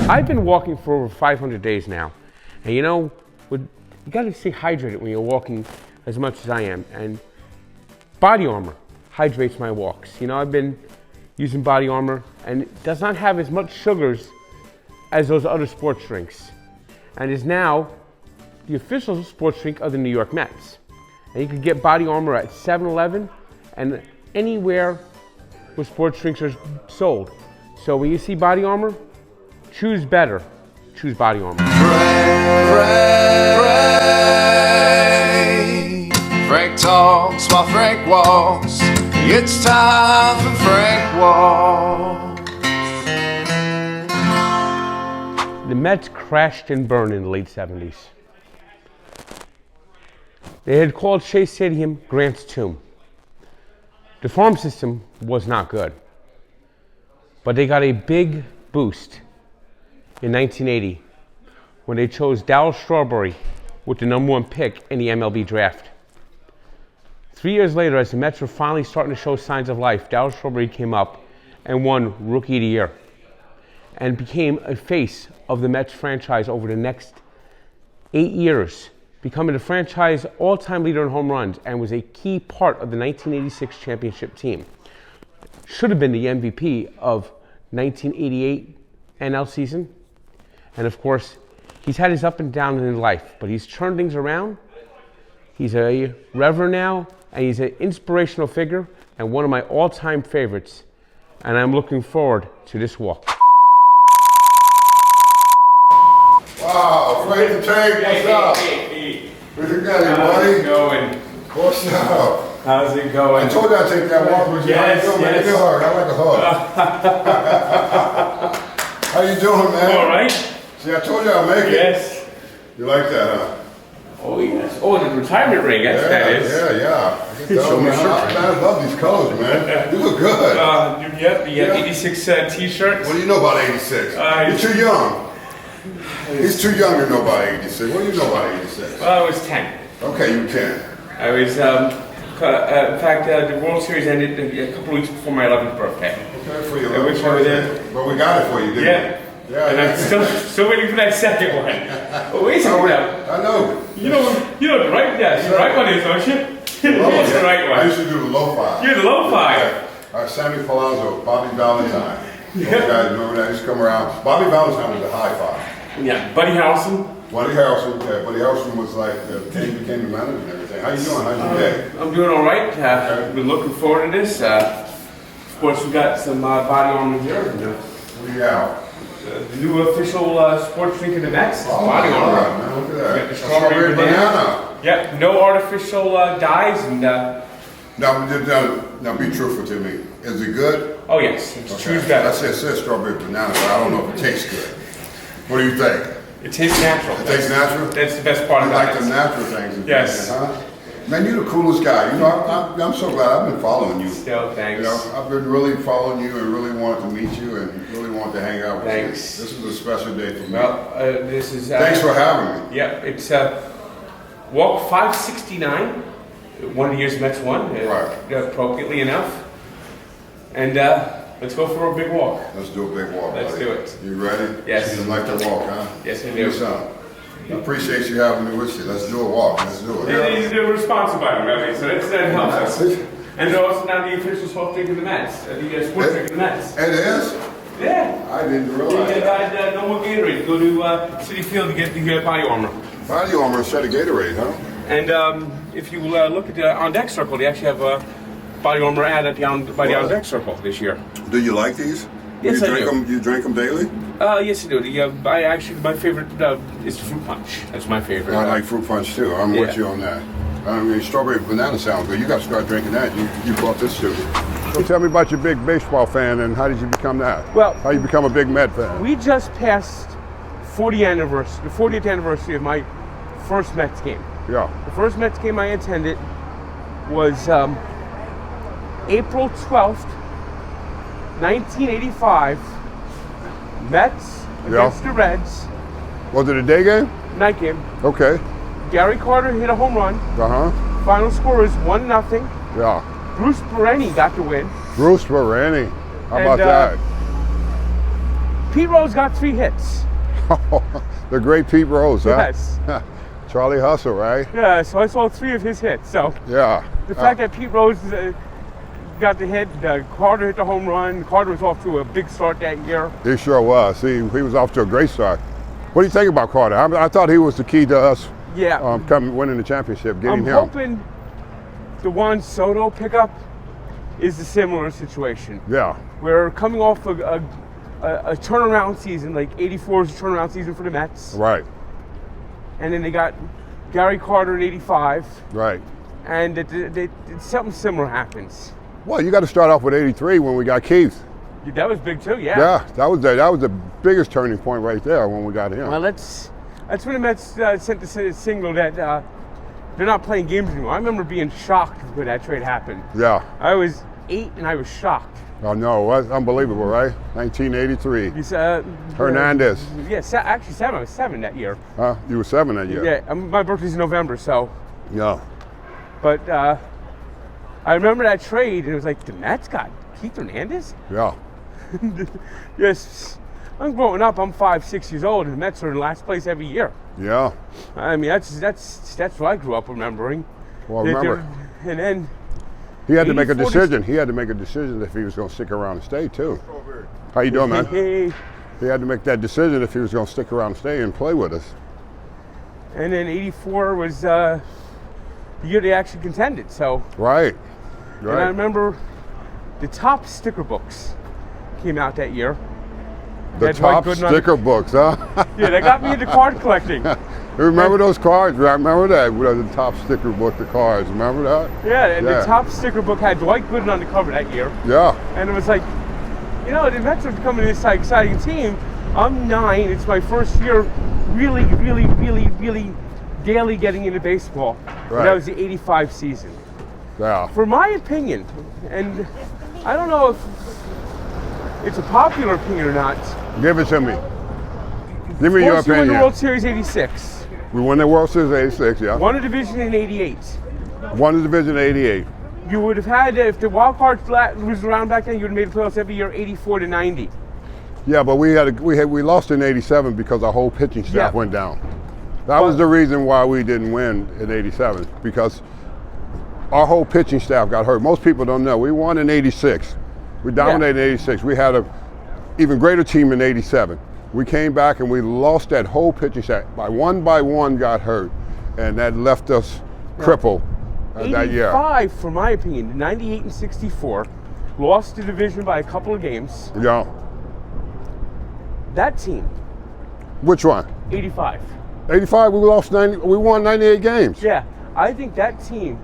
I've been walking for over 500 days now, and you know, you gotta stay hydrated when you're walking as much as I am, and BodyArmor hydrates my walks. You know, I've been using BodyArmor, and it does not have as much sugars as those other sports drinks, and is now the official sports drink of the New York Mets. And you can get BodyArmor at 7-Eleven and anywhere where sports drinks are sold. So when you see BodyArmor, choose better. Choose BodyArmor. Frank talks while Frank walks. It's time for Frank Walks. The Mets crashed and burned in the late 70s. They had called Shea Stadium Grant's Tomb. The farm system was not good, but they got a big boost in 1980 when they chose Darryl Strawberry with the #1 pick in the MLB Draft. 3 years later, as the Mets were finally starting to show signs of life, Darryl Strawberry came up and won Rookie of the Year and became a face of the Mets franchise over the next 8 years, becoming the franchise all-time leader in home runs and was a key part of the 1986 championship team. Should have been the MVP of 1988 NL season. And of course, he's had his up and down in his life, but he's turned things around. He's a reverend now, and he's an inspirational figure and one of my all-time favorites. And I'm looking forward to this walk. Wow, Frank the Tank, what's up? Where's it going, buddy? How's it going? What's up? How's it going? I told you I'd take that walk with you. Yes, How you doing, man? yes. Give me a hug. I like a hug. How you doing, man? All right. See, I told you I'd make it. Yes. You like that, huh? Oh, yes. Oh, the retirement ring. That is. Yeah. I can tell, man. I love these colors, man. You look good. Yep, the 86 t-shirt. What do you know about 86? You're too young. He's too young to know about 86. What do you know about 86? Well, I was 10. Okay, you can. I was, in fact, the World Series ended a couple weeks before my 11th birthday. Okay, for your I wish I was there. But we got it for you, didn't we? Yeah. And I'm still waiting for that second one. Oh, wait a second now. I know. You know the right, the right one is, don't you? That's the right I one. used to do the low five. You're the low five. Sammy Palazzo, Bobby Valentine. Those guys, remember that? Used to come around. Bobby Valentine was the high five. Yeah, Buddy Harrelson. Buddy Harrelson was like, he became the manager and everything. How you doing? How's your day? I'm doing all right. Been looking forward to this. Of course, we got some BodyArmor here. What do you have? The new official sports drink in the Mets. Oh my BodyArmor. God, man, look at that. The strawberry banana. Yep, no artificial dyes and. Now be truthful to me. Is it good? Oh yes, it's choose better. I said strawberry banana, but I don't know if it tastes good. What do you think? It tastes natural. It tastes natural? That's the best part I about like it. the natural things. Yes. Huh? Man, you're the coolest guy. You know, I'm so glad I've been following you. Still, thanks. You know, I've been really following you and really wanted to meet you and really wanted to hang out with Thanks. you. This is a special day for me. Well, this is. Thanks for having me. Yep, it's walk 569. One of the years Mets won, appropriately enough. And let's go for a big walk. Let's do a big walk. Let's buddy. do it. You ready? Yes. You like to walk, huh? Yes, I Do do. something. I appreciate you having me with you. Let's do a walk. Let's do it. He's a responsible buddy, so that helps us. And they're also now the official sports drink of the Mets, the sports drink of the Mets. It is? Yeah. I didn't realize that. No more Gatorade. Go to City Field to get the BodyArmor. BodyArmor instead of Gatorade, huh? And if you look at the On Deck Circle, they actually have a BodyArmor ad at the On Deck Circle this year. Do you like these? Yes, I do. You drink them daily? Yes, I do. My favorite is the fruit punch. That's my favorite. I like fruit punch too. I'm with you on that. I mean, strawberry banana sounds good. You got to start drinking that. You brought this to me. So tell me about your big baseball fan and how did you become that? Well, how you become a big Met fan? We just passed the 40th anniversary of my first Mets game. Yeah. The first Mets game I attended was April 12th, 1985. Mets against the Reds. Was it a day game? Night game. Okay. Gary Carter hit a home run. Uh-huh. Final score is 1-0. Yeah. Bruce Perenni got the win. Bruce Perenni. How about that? Pete Rose got 3 hits. The great Pete Rose, huh? Yes. Charlie Hustle, right? Yeah, so I saw 3 of his hits. So Yeah. the fact that Pete Rose got the hit, Carter hit the home run. Carter was off to a big start that year. He sure was. He was off to a great start. What do you think about Carter? I thought he was the key to us winning the championship, getting him. I'm hoping the Juan Soto pickup is a similar situation. Yeah. We're coming off a turnaround season, like 84 is a turnaround season for the Mets. Right. And then they got Gary Carter in 85. Right. And something similar happens. Well, you got to start off with 83 when we got Keith. That was big too, yeah. Yeah, that was the biggest turning point right there when we got him. Well, that's when the Mets sent the signal that they're not playing games anymore. I remember being shocked when that trade happened. Yeah. I was 8 and I was shocked. Oh no, that's unbelievable, right? 1983. You said Hernandez. Yeah, actually 7. I was 7 that year. Huh? You were 7 that year. Yeah, my birthday's in November, so. Yeah. But I remember that trade, and it was like, the Mets got Keith Hernandez? Yeah. Yes. I'm growing up. I'm 5, 6 years old, and the Mets are in last place every year. Yeah. I mean, that's what I grew up remembering. Well, remember. And then he had to make a decision. He had to make a decision if he was going to stick around and stay too. How you doing, man? Hey. He had to make that decision if he was going to stick around and stay and play with us. And then 84 was the year they actually contended. So. Right. And I remember the top sticker books came out that year. The top sticker books, huh? Yeah, they got me into card collecting. Remember those cards? I remember that. The top sticker book, the cards. Remember that? Yeah, and the top sticker book had Dwight Gooden on the cover that year. Yeah. And it was like, the Mets are becoming this exciting team. I'm 9. It's my first year really daily getting into baseball. Right. And that was the 85 season. Yeah. For my opinion, and I don't know if it's a popular opinion or not. Give it to me. Give me your opinion. We won the World Series 86. We won the World Series 86, yeah. Won a division in 88. Won the division in 88. You would have had, if the wild card was around back then, you would have made the playoffs every year, 84 to 90. Yeah, but we lost in 87 because our whole pitching staff went down. That was the reason why we didn't win in 87, because our whole pitching staff got hurt. Most people don't know. We won in 86. We dominated in 86. We had an even greater team in 87. We came back and we lost that whole pitching staff. By one got hurt, and that left us crippled that year. 85, for my opinion, 98 and 64, lost the division by a couple of games. Yeah. That team. Which one? 85. 85, we won 98 games. Yeah, I think that team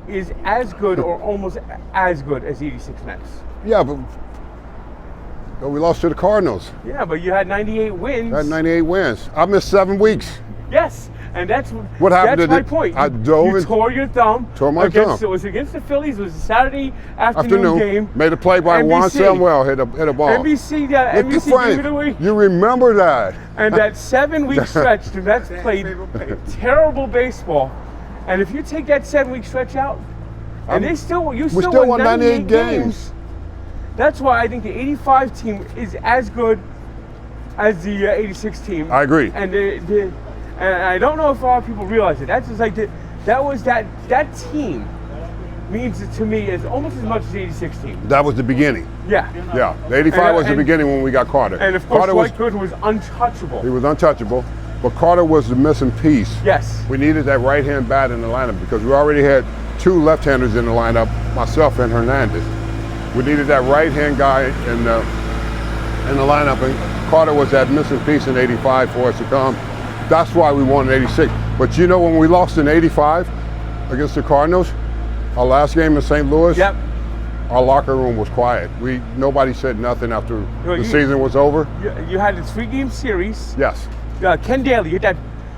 is as good or almost as good as 86 Mets. Yeah, but we lost to the Cardinals. Yeah, but you had 98 wins. I had 98 wins. I missed 7 weeks. Yes, and that's what happened. That's my point. You tore your thumb. Tore my thumb. It was against the Phillies. It was a Saturday afternoon game. Made a play by Juan Samuel. Hit a ball. NBC gave it away. You remember that? And that 7-week stretch, the Mets played terrible baseball. And if you take that 7-week stretch out, and you still won 98 games. That's why I think the 85 team is as good as the 86 team. I agree. And I don't know if a lot of people realize it. That's just like that team means to me is almost as much as the 86 team. That was the beginning. Yeah. Yeah. The 85 was the beginning when we got Carter. And of course, Dwight Gooden was untouchable. He was untouchable, but Carter was the missing piece. Yes. We needed that right-hand bat in the lineup because we already had 2 left-handers in the lineup, myself and Hernandez. We needed that right-hand guy in the lineup, and Carter was that missing piece in 85 for us to come. That's why we won in 86. But when we lost in 85 against the Cardinals, our last game in St. Louis, our locker room was quiet. Nobody said nothing after the season was over. You had a 3-game series. Yes. Ken Daly hit that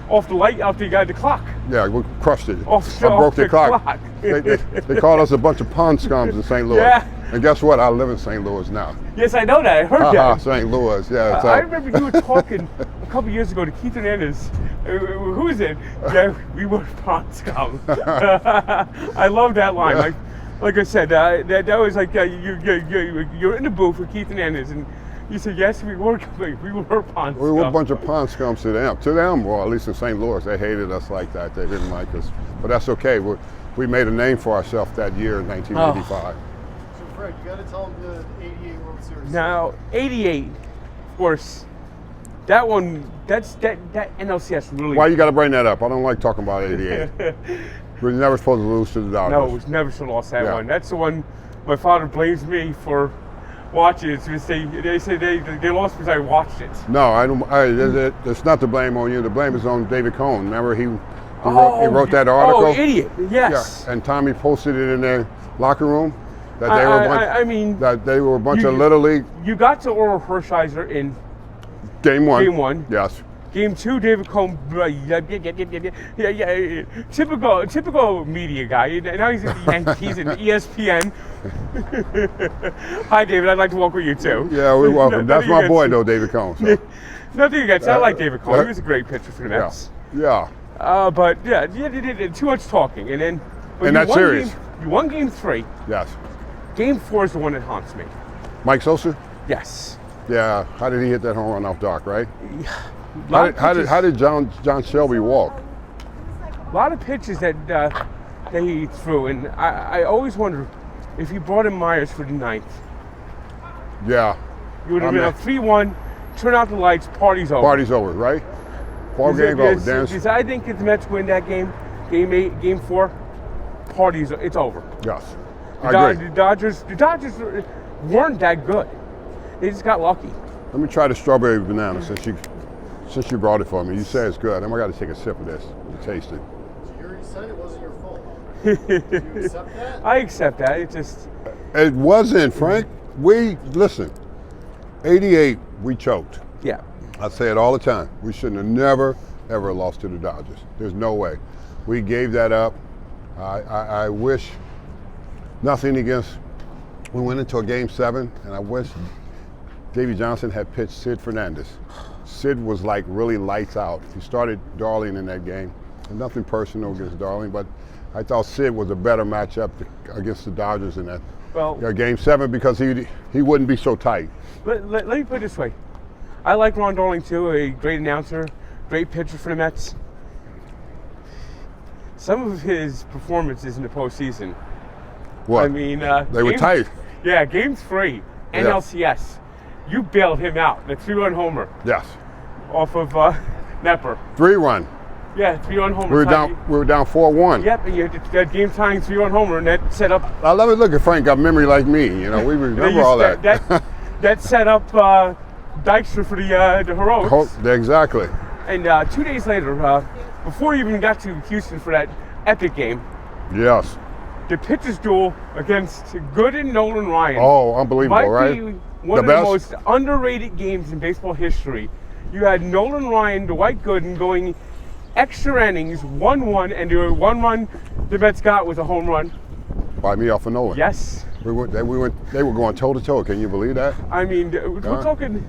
off the light after you got the clock. Yeah, we crushed it. I broke the clock. They called us a bunch of pond scums in St. Louis. Yeah. And guess what? I live in St. Louis now. Yes, I know that. I heard that. St. Louis, yeah. I remember you were talking a couple years ago to Keith Hernandez. Who is it? Yeah, we were pond scum. I love that line. Like I said, that was like you're in the booth with Keith Hernandez, and You said, yes, we were pond We were a scum. bunch of pond scums to them. To them, or at least in St. Louis, they hated us like that. They didn't like us. But that's okay. We made a name for ourselves that year in 1985. So Fred, you got to tell them the '88 World Series. Now, 88, of course, that one, that NLCS really. Why you got to bring that up? I don't like talking about 88. We were never supposed to lose to the Dodgers. No, it was never so lost that Yeah. one. That's the one my father blames me for watching it. They say they lost because I watched it. No, I don't. It's not the blame on you. The blame is on David Cohn. Remember, he wrote that article. Oh, idiot! Yes. Yeah, and Tommy posted it in their locker room that they were a bunch of little league. You got to Oral Hershiser in Game one. Game one. Yes. Game two, David Cohn. Typical media guy. Now he's in the Yankees and ESPN. Hi, David. I'd like to welcome you too. Yeah, we welcome. That's my boy, though, David Cohn. So. Nothing against. I like David Cohn. He was a great pitcher for the Yeah. Mets. Yeah. But yeah, they did too much talking, and then. but In you that won series. You won Game 3. Yes. Game 4 is the one that haunts me. Mike Sosa. Yes. Yeah. How did he hit that home run off Doc? Right. How did John Shelby walk? A lot of pitches that he threw, and I always wonder if he brought in Myers for the 9th. Yeah. You would have been up 3-1, turn out the lights, party's over. Party's over, right? Ball game over. Because I think if the Mets win that game, Game 8, Game 4, it's over. Yes. The I agree. The Dodgers weren't that good. They just got lucky. Let me try the strawberry banana since you brought it for me. You say it's good. I got to take a sip of this and taste it. You already said it wasn't your fault. Do you accept that? I accept that. It just. It wasn't, Frank. Listen, 88, we choked. Yeah. I say it all the time. We shouldn't have never, ever lost to the Dodgers. There's no way. We gave that up. I wish nothing against. We went into a Game 7, and I wish Davey Johnson had pitched Sid Fernandez. Sid was like really lights out. He started Darling in that game. And nothing personal against Darling, but I thought Sid was a better matchup against the Dodgers in that Game 7 because he wouldn't be so tight. Let me put it this way. I like Ron Darling too, a great announcer, great pitcher for the Mets. Some of his performances in the postseason. What? I mean, they were tight. Yeah, Game 3, NLCS. You bailed him out, the 3-run homer. Yes. Off of Nepper. 3-run. Yeah, 3-run homer. We were down 4-1. Yep, and you had that game tying 3-run homer, and that set up. I love it. Look at Frank got memory like me. You know, we remember all that. That set up Dykstra for the heroics. Exactly. And 2 days later, before you even got to Houston for that epic game, Yes. the pitchers duel against Good and Nolan Ryan. Oh, unbelievable, might right? be one of the most underrated games in baseball history. You had Nolan Ryan, Dwight Gooden going extra innings, 1-1, and the 1 run the Mets got was a home run. By me off of Nolan. Yes. They were going toe to toe. Can you believe that? I mean, we're talking.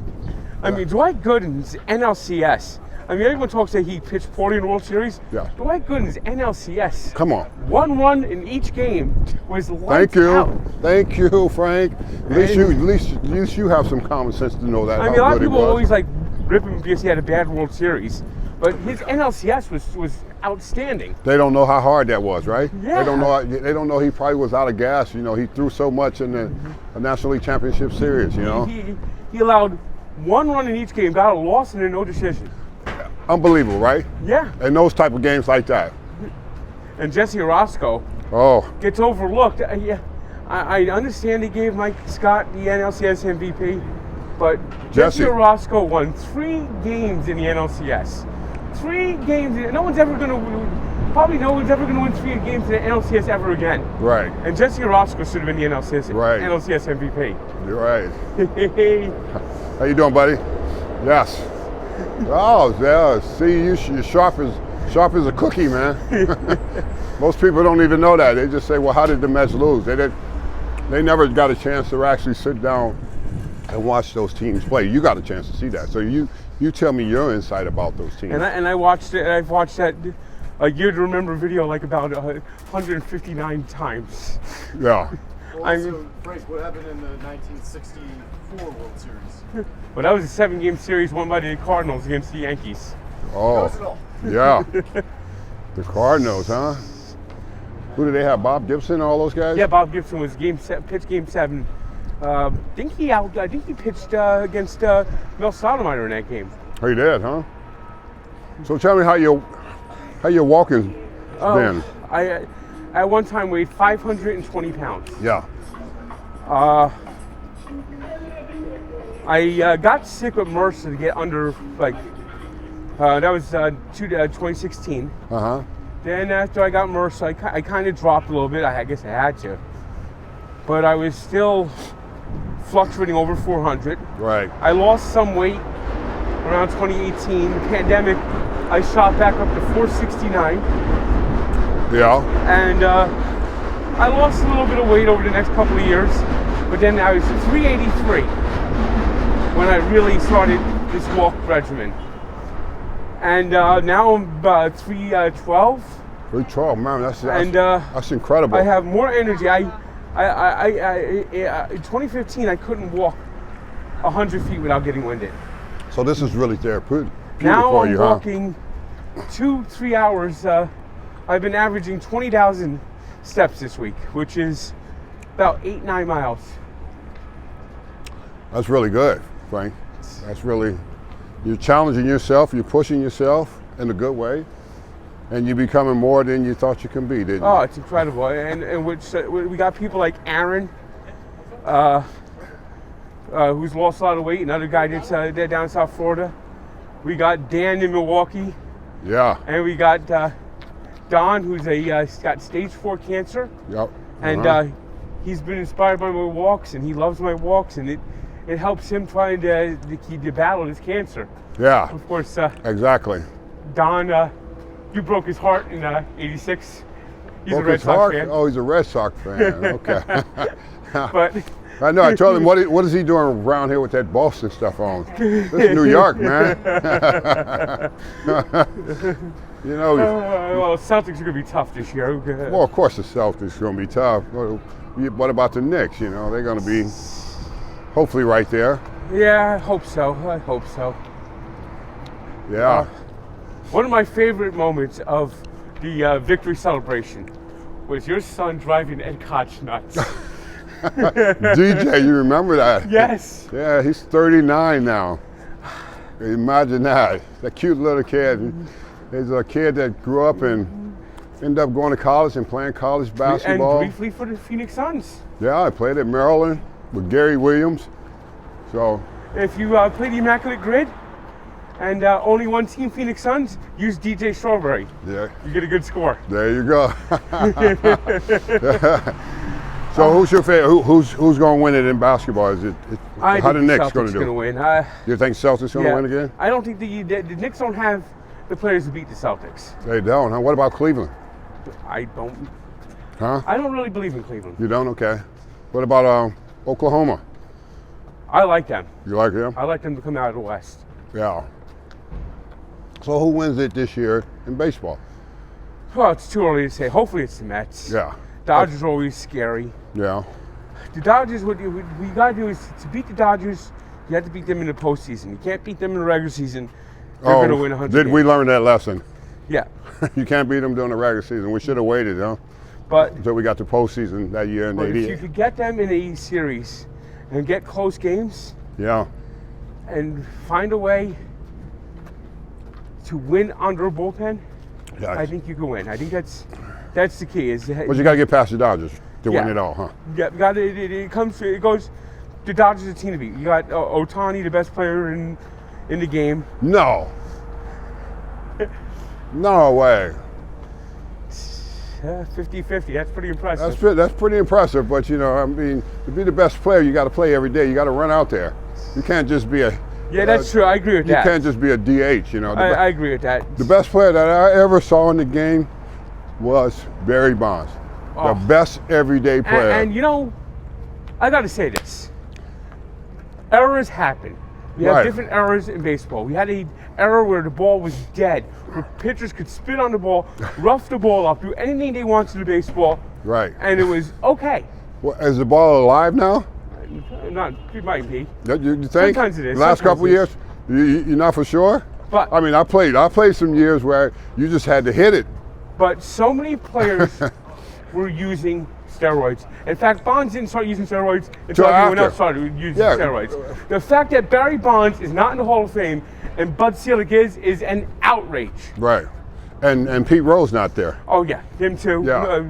I mean, Dwight Gooden's NLCS. I mean, everyone talks that he pitched poorly in the World Series. Yeah. Dwight Gooden's NLCS. Come on. 1 run in each game was lights out. Thank you, Frank. At least you have some common sense to know that. I mean, a lot of people always like rip him because he had a bad World Series, but his NLCS was outstanding. They don't know how hard that was, right? Yeah. They don't know he probably was out of gas. You know, he threw so much in the National League Championship Series. You know. He allowed 1 run in each game, got a loss and a no decision. Unbelievable, right? Yeah. And those type of games like that. And Jesse Orosco gets overlooked. I understand he gave Mike Scott the NLCS MVP, but Jesse Orosco won 3 games in the NLCS. 3 games. No one's ever going to win 3 games in the NLCS ever again. Right. And Jesse Orosco should have been the NLCS MVP. You're right. How you doing, buddy? Yes. Oh, yeah. See, you're sharp as a cookie, man. Most people don't even know that. They just say, well, how did the Mets lose? They never got a chance to actually sit down and watch those teams play. You got a chance to see that. So you tell me your insight about those teams. And I watched it. I've watched that A Year to Remember video like about 159 times. Yeah. Well, so, Frank, what happened in the 1964 World Series? Well, that was a 7-game series won by the Cardinals against the Yankees. Oh, Knows it all. yeah. The Cardinals, huh? Who did they have? Bob Gibson, all those guys? Yeah, Bob Gibson was pitched Game 7. I think he pitched against Mel Stoudemire in that game. Oh, he did, huh? So tell me how your walking been. I at one time weighed 520 pounds. Yeah. I got sick with MRSA to get under, that was 2016. Uh-huh. Then after I got MRSA, I kind of dropped a little bit. I guess I had to. But I was still fluctuating over 400. Right. I lost some weight around 2018. The pandemic, I shot back up to 469. Yeah. And I lost a little bit of weight over the next couple of years. But then I was 383 when I really started this walk regimen. And now I'm 312. 312, man, And, that's incredible. I have more energy. In 2015, I couldn't walk 100 feet without getting winded. So this is really therapeutic Now for I'm you, huh? walking 2-3 hours. I've been averaging 20,000 steps this week, which is about 8-9 miles. That's really good, Frank. That's really, you're challenging yourself, you're pushing yourself in a good way, and you're becoming more than you thought you can be, didn't you? Oh, it's incredible. And we got people like Aaron, who's lost a lot of weight, another guy that's down in South Florida. We got Dan in Milwaukee, Yeah. and we got Don, who's he's got stage 4 cancer. Yep. And he's been inspired by my walks, and he loves my walks, and it helps him trying to battle his cancer. Yeah. Of course, Exactly. Don, you broke his heart in '86. He's Broke a Red his Sox heart? fan. Oh, he's a Red Sox fan. Okay. But I know. I told him, what is he doing around here with that Boston stuff on? This is New York, man. You know. well, Celtics are going to be tough this year. Well, of course the Celtics are going to be tough. What about the Knicks? You know, they're going to be hopefully right there. Yeah, I hope so. Yeah. One of my favorite moments of the victory celebration was your son driving Ed Koch nuts. DJ, you remember that? Yes. Yeah, he's 39 now. Imagine that. That cute little kid. He's a kid that grew up and ended up going to college and playing college basketball. And briefly for the Phoenix Suns. Yeah, I played at Maryland with Gary Williams. So If you play the Immaculate Grid and only one team, Phoenix Suns, use DJ Strawberry. yeah, You get a good score. there you go. So who's your favorite? Who's going to win it in basketball? Is it I how the think Knicks going Celtics to do? win. You think Celtics going to win again? I don't think the Knicks don't have the players to beat the Celtics. They don't, huh? What about Cleveland? I don't really believe in Cleveland. You don't? Okay. What about Oklahoma? I like them. You like them? I like them to come out of the West. Yeah. So who wins it this year in baseball? Well, it's too early to say. Hopefully it's the Mets. Yeah. Dodgers are always scary. Yeah. The Dodgers, what you got to do is to beat the Dodgers, you have to beat them in the postseason. You can't beat them in the regular season. They're going to win 100 Did we games. learn that lesson? Yeah. You can't beat them during the regular season. We should have waited, huh? But Until we got to postseason that year in if you '88. could get them in a series and get close games Yeah. and find a way to win under a bullpen, Yeah. I think you can win. I think that's the key. But you got to get past the Dodgers to win Yeah. it all, huh? Yeah, it goes. The Dodgers are a team to beat. You got Ohtani, the best player in the game. No. No way. 50-50. That's pretty impressive. That's pretty impressive. But you know, I mean, to be the best player, you got to play every day. You got to run out there. You can't just be a. Yeah, that's true. I agree with You that. can't just be a DH. You know. I agree with that. The best player that I ever saw in the game was Barry Bonds. Oh. The best everyday player. And you know, I got to say this. Errors happen. We have Right. different errors in baseball. We had an era where the ball was dead, where pitchers could spin on the ball, rough the ball up, do anything they wanted to the baseball, Right. and it was okay. Well, is the ball alive now? Not, it might be. You think? Sometimes it is. The last Sometimes couple it is. years, you're not for sure? But I mean, I played some years where you just had to hit it. But so many players were using steroids. In fact, Bonds didn't start using steroids until everyone else started using steroids. The fact that Barry Bonds is not in the Hall of Fame and Bud Selig is an outrage. Right. And Pete Rose not there. Oh yeah, him too. Yeah.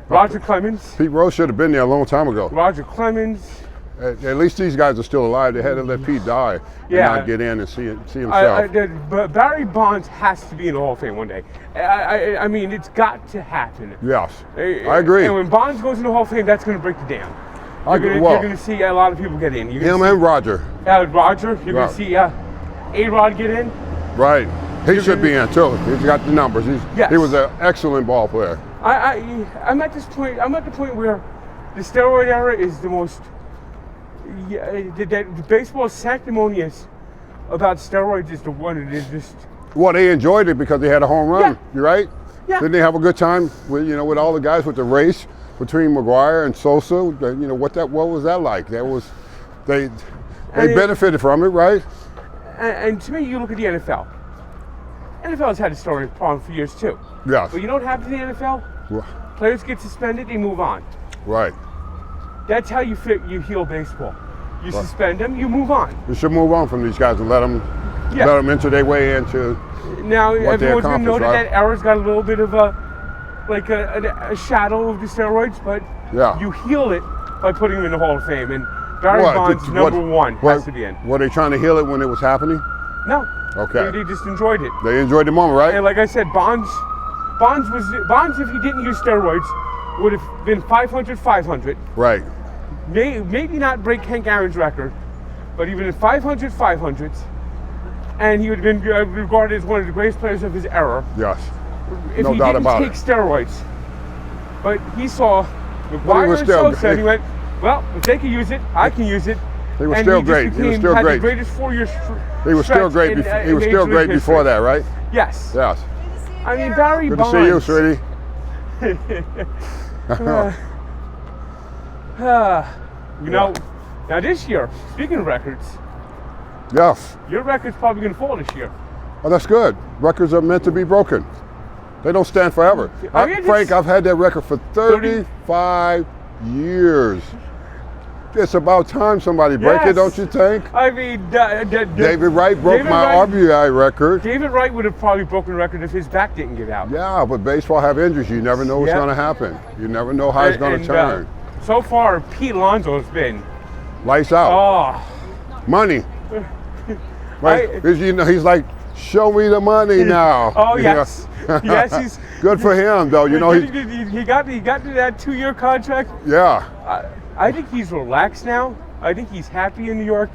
Roger Clemens. Pete Rose should have been there a long time ago. Roger Clemens. At least these guys are still alive. They had to let Pete die and not get in and see himself. But Barry Bonds has to be in the Hall of Fame one day. I mean, it's got to happen. Yes, I agree. And when Bonds goes in the Hall of Fame, that's going to break the dam. You're going to see a lot of people get in. Him and Roger. Roger. You're going to see A-Rod get in. Right. He should be in too. He's got the numbers. Yes. He was an excellent ball player. I'm at this point. I'm at the point where the steroid era is the most. The baseball is sanctimonious about steroids is the one that is just. Well, they enjoyed it because they had a home run. Yeah. You right? Yeah. Didn't they have a good time with with all the guys with the race between McGuire and Sosa? What was that like? They benefited from it, right? And to me, you look at the NFL. NFL has had a steroid problem for years too. Yes. But you don't have it in the NFL. Players get suspended, they move on. Right. That's how you heal baseball. You suspend them, you move on. You should move on from these guys and let them enter their way into. Now what everyone's going to know right? that era's got a little bit of a shadow of the steroids, but you heal it by putting them in the Hall of Fame. And Barry Bonds, number one, has to be in. Were they trying to heal it when it was happening? No. Okay. They just enjoyed it. They enjoyed the moment, right? And like I said, Bonds, if he didn't use steroids, would have been 500. Right. Maybe not break Hank Aaron's record, but even 500s, and he would have been regarded as one of the greatest players of his era. Yes. If no he doubt didn't about take it. steroids. But he saw McGuire and Sosa, and he went, well, if they can use it, I can use it. He was still great. He was still great. The greatest 4-year He was still great. He was still great before that, right? Yes. Yes. I mean, Barry Good Bonds. to see you, sweetie. Now this year, speaking of records, yes. your record's probably going to fall this year. Oh, that's good. Records are meant to be broken. They don't stand forever. Frank, I've had that record for 35 years. It's about time somebody break it, don't you think? I mean, David Wright broke my RBI record. David Wright would have probably broken the record if his back didn't give out. Yeah, but baseball have injuries. You never know what's going to happen. You never know how it's going to turn. So far, Pete Alonso's been lights out. Oh, money. Right? He's like, show me the money now. Oh yes, yes. He's good for him, though. You know, he got to that 2-year contract. Yeah. I think he's relaxed now. I think he's happy in New York.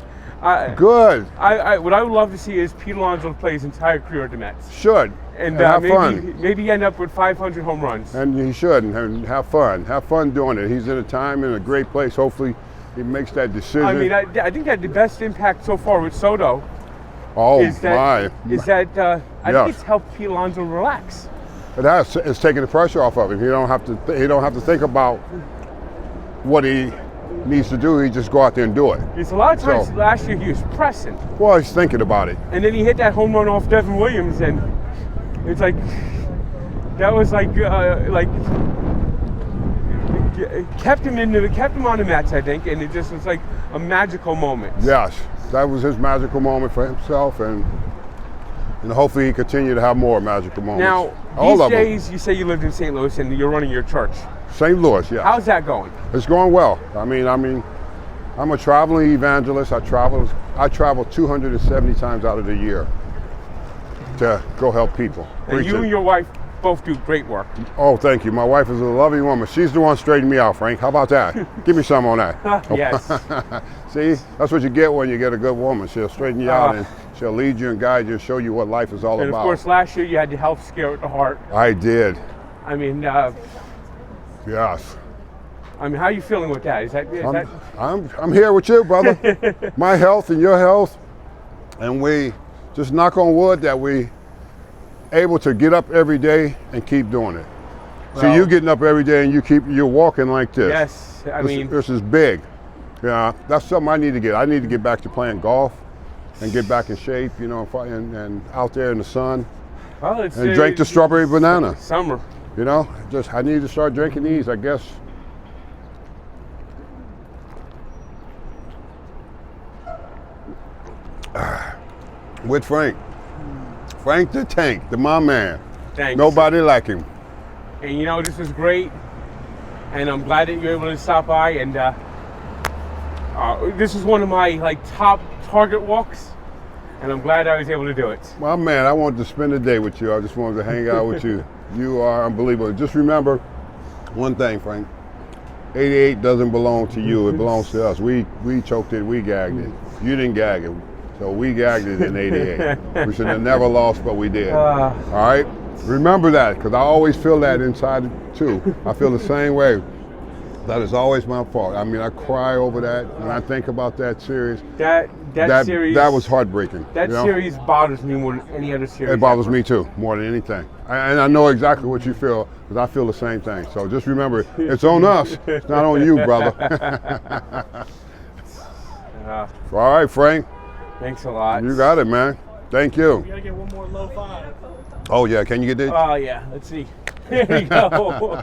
Good. What I would love to see is Pete Alonso play his entire career at the Mets. Should. And have fun. Maybe end up with 500 home runs. And he should, and have fun. Have fun doing it. He's in a time in a great place. Hopefully, he makes that decision. I mean, I think that the best impact so far with Soto. Is that I think it's helped Pete Alonso relax. It has. It's taking the pressure off of him. He don't have to think about what he needs to do. He just go out there and do it. It's a lot of times last year he was pressing. Well, he's thinking about it. And then he hit that home run off Devin Williams, and it's like that was kept him on the Mets, I think, and it just was like a magical moment. Yes, that was his magical moment for himself, and hopefully he continue to have more magical moments. Now, these days, you say you lived in St. Louis and you're running your church. St. Louis, yeah. How's that going? It's going well. I mean, I'm a traveling evangelist. I travel 270 times out of the year to go help people. And you and your wife both do great work. Oh, thank you. My wife is a loving woman. She's the one straightening me out, Frank. How about that? Give me some on that. Yes. See, that's what you get when you get a good woman. She'll straighten you out, and she'll lead you and guide you and show you what life is all about. And of course, last year you had the health scare with the heart. I did. I mean, yes. I mean, how are you feeling with that? I'm here with you, brother. My health and your health, and we just knock on wood that we able to get up every day and keep doing it. See, you getting up every day and you're walking like this. Yes, I mean, this is big. Yeah, that's something I need to get. I need to get back to playing golf and get back in shape, you know, and out there in the sun well, and drink the strawberry banana. Summer. You know, I need to start drinking these, I guess. With Frank the Tank, my man. Thanks. Nobody like him. And you know, this was great, and I'm glad that you're able to stop by. And this is one of my top target walks, and I'm glad I was able to do it. My man, I wanted to spend the day with you. I just wanted to hang out with you. You are unbelievable. Just remember one thing, Frank. 88 doesn't belong to you. It belongs to us. We choked it. We gagged it. You didn't gag it. So we gagged it in 88. We should have never lost, but we did. All right? Remember that, because I always feel that inside too. I feel the same way. That is always my fault. I mean, I cry over that when I think about that series. That series. That was heartbreaking. That series bothers me more than any other series. It bothers me too, more than anything. And I know exactly what you feel, because I feel the same thing. So just remember, it's on us. It's not on you, brother. All right, Frank. Thanks a lot. You got it, man. Thank you. We gotta get one more low five. Oh yeah, can you get this? Oh yeah, let's see. There you go.